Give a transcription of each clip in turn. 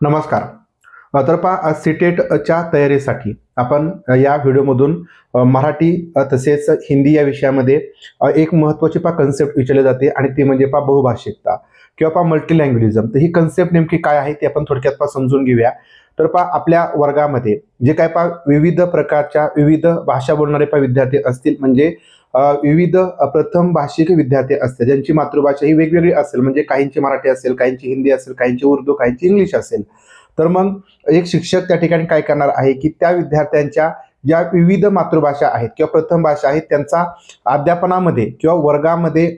नमस्कार. तर पहा सीटेटच्या तयारीसाठी आपण या व्हिडिओमधून मराठी तसेच हिंदी या विषयामध्ये एक महत्त्वाची कन्सेप्ट विचारली जाते आणि ती म्हणजे बहुभाषिकता किंवा मल्टी लँग्वेजिझम. तर ही कन्सेप्ट नेमकी काय आहे ते आपण थोडक्यात समजून घेऊया. तर आपल्या वर्गामध्ये जे काय विविध प्रकारच्या विविध भाषा बोलणारे विद्यार्थी असतील, म्हणजे विविध प्रथम भाषिक विद्यार्थी असतील ज्यांची मातृभाषा ही वेगवेगळी असेल, म्हणजे काहींची मराठी असेल, काहींची हिंदी असेल, काहींची उर्दू, काहींची इंग्लिश असेल. तर मग एक शिक्षक त्या ठिकाणी काय करणार आहे की त्या विद्यार्थ्यांच्या ज्या विविध मातृभाषा आहेत किंवा प्रथम भाषा आहेत त्यांचा अध्यापनामध्ये किंवा वर्गामध्ये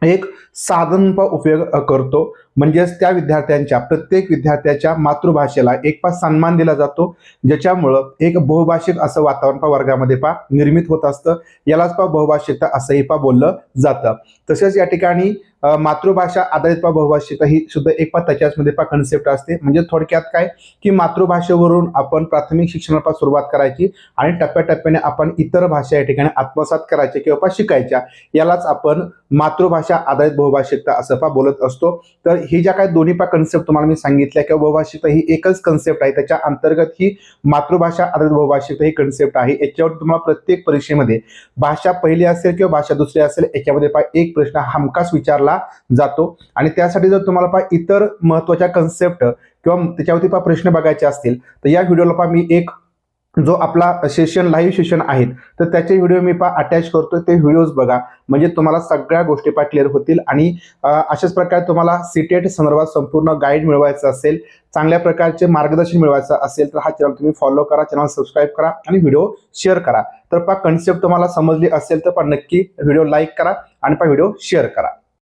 एक साधन उपयोग करतो. म्हणजेच त्या विद्यार्थ्यांच्या प्रत्येक विद्यार्थ्याच्या मातृभाषेला एक सन्मान दिला जातो, ज्याच्यामुळं एक बहुभाषिक असं वातावरण वर्गामध्ये निर्मित होत असतं. यालाच बहुभाषिकता असंही बोललं जातं. तसेच या ठिकाणी मातृभाषा आधारित बहुभाषिकता ही सुद्धा एक त्याच्यामध्ये कन्सेप्ट असते. म्हणजे थोडक्यात काय की मातृभाषेवरून आपण प्राथमिक शिक्षणापासून सुरुवात करायची आणि टप्प्याटप्प्याने आपण इतर भाषा या ठिकाणी आत्मसात करायच्या किंवा शिकायच्या. यालाच आपण मातृभाषा आधारित बहुभाषिकता असं बोलत असतो. तर ही ज्या काही दोन्ही कन्सेप्ट तुम्हाला मी सांगितल्या किंवा बहुभाषिकता ही एकच कन्सेप्ट आहे, त्याच्या अंतर्गत ही मातृभाषा आधारित बहुभाषिकता ही कन्सेप्ट आहे. याच्यावर तुम्हाला प्रत्येक परीक्षेमध्ये भाषा पहिली असेल किंवा भाषा दुसरी असेल याच्यामध्ये एक प्रश्न हमखास विचारला जातो. आणि त्यासाठी जर तुम्हाला इतर महत्त्वाच्या कन्सेप्ट किंवा त्याच्यावरती प्रश्न बघायचे असतील तर या व्हिडिओला मी एक जो आपला सेशन लाईव्ह सेशन आहेत तर त्याचे व्हिडिओ मी अटॅच करतो. ते व्हिडिओज बघा, म्हणजे तुम्हाला सगळ्या गोष्टी क्लिअर होतील. आणि अशाच प्रकारे तुम्हाला सीटेट संदर्भात संपूर्ण गाईड मिळवायचं असेल, चांगल्या प्रकारचे मार्गदर्शन मिळवायचं असेल तर हा चॅनल तुम्ही फॉलो करा, चॅनल सबस्क्राईब करा आणि व्हिडिओ शेअर करा. तर कन्सेप्ट तुम्हाला समजली असेल तर नक्की व्हिडिओ लाईक करा आणि व्हिडिओ शेअर करा.